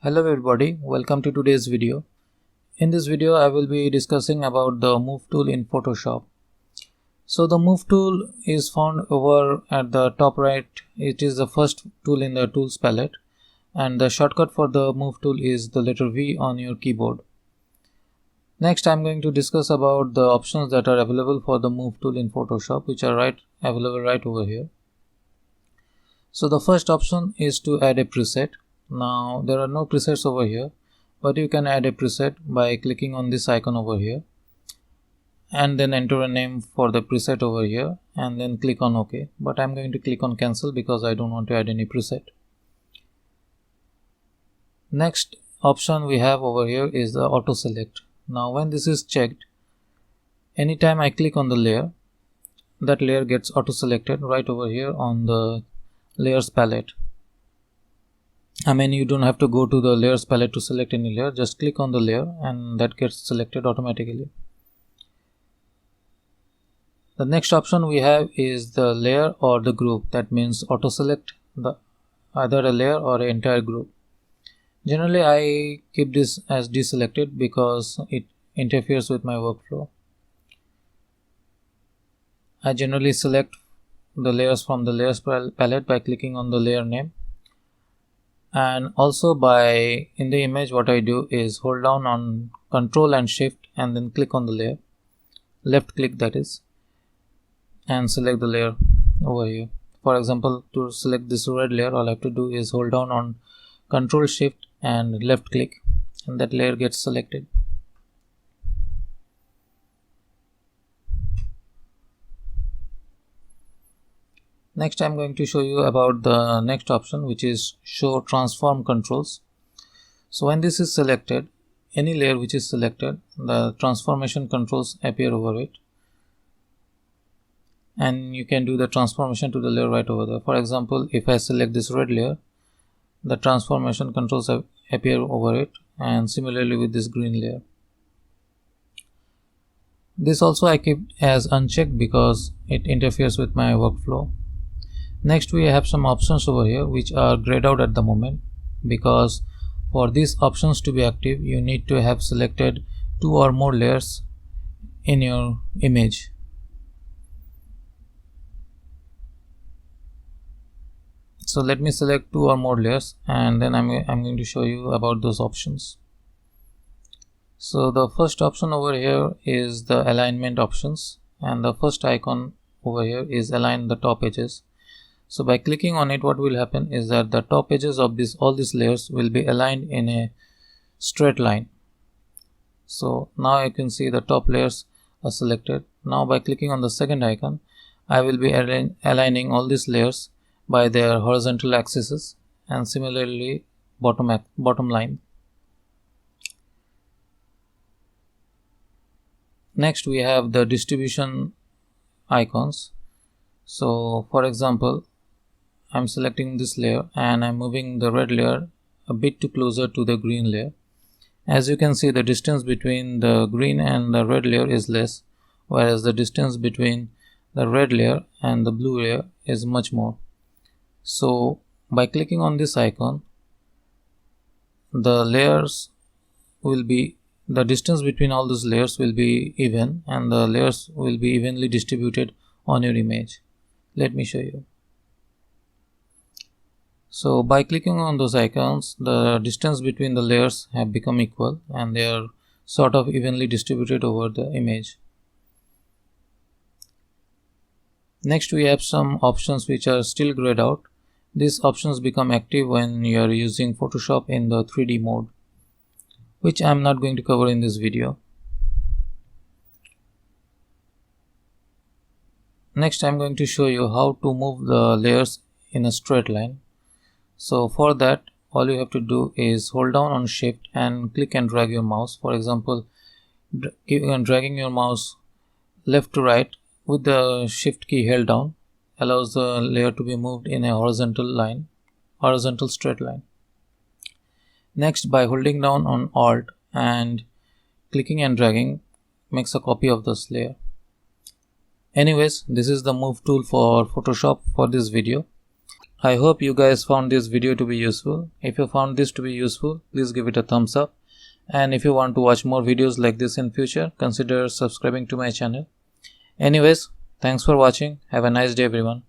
Hello everybody, welcome to today's video. In this video I will be discussing about the move tool in Photoshop. So the move tool is found over at the top right. It is the first tool in the tools palette, and the shortcut for the move tool is the letter V on your keyboard. Next I am going to discuss about the options that are available for the move tool in Photoshop, which are available right over here. So the first option is to add a preset. Now there are no presets over here, but you can add a preset by clicking on this icon over here and then enter a name for the preset over here and then click on OK. But I'm going to click on cancel because I don't want to add any preset. Next option we have over here is the auto select. Now when this is checked, anytime I click on the layer, that layer gets auto selected right over here on the layers palette. You don't have to go to the layers palette to select any layer, just click on the layer and that gets selected automatically. The next option we have is the layer or the group. That means auto select either a layer or an entire group. Generally I keep this as deselected because it interferes with my workflow. I generally select the layers from the layers palette by clicking on the layer name. And also in the image what I do is hold down on Ctrl and Shift and then click on the layer, left click that is, and select the layer over here. For example, to select this red layer, all I have to do is hold down on Ctrl Shift and left click and that layer gets selected. Next I'm going to show you about the next option, which is show transform controls. So when this is selected, any layer which is selected, the transformation controls appear over it, and you can do the transformation to the layer right over there. For example, if I select this red layer, the transformation controls appear over it, and similarly with this green layer. This also I keep as unchecked because it interferes with my workflow. Next we have some options over here which are grayed out at the moment, because for these options to be active you need to have selected 2 or more layers in your image. So let me select 2 or more layers and then I'm going to show you about those options. So the first option over here is the alignment options, and the first icon over here is align the top edges. So by clicking on it, what will happen is that the top edges of all these layers will be aligned in a straight line. So now you can see the top layers are selected. Now by clicking on the second icon, I will be aligning all these layers by their horizontal axes and similarly bottom line. Next we have the distribution icons. So for example, I'm selecting this layer and I'm moving the red layer a bit too closer to the green layer. As you can see, the distance between the green and the red layer is less, whereas the distance between the red layer and the blue layer is much more. So by clicking on this icon, the distance between all those layers will be even and the layers will be evenly distributed on your image. Let me show you. So by clicking on those icons, the distance between the layers have become equal and they are sort of evenly distributed over the image. Next we have some options which are still grayed out. These options become active when you are using Photoshop in the 3D mode, which I am not going to cover in this video. Next I am going to show you how to move the layers in a straight line. So for that, all you have to do is hold down on Shift and click and drag your mouse. For example, dragging your mouse left to right with the Shift key held down allows the layer to be moved in a horizontal straight line. Next, by holding down on Alt and clicking and dragging makes a copy of this layer. Anyways, this is the move tool for Photoshop for this video. I hope you guys found this video to be useful. If you found this to be useful, please give it a thumbs up. And if you want to watch more videos like this in future, consider subscribing to my channel. Anyways, thanks for watching. Have a nice day everyone.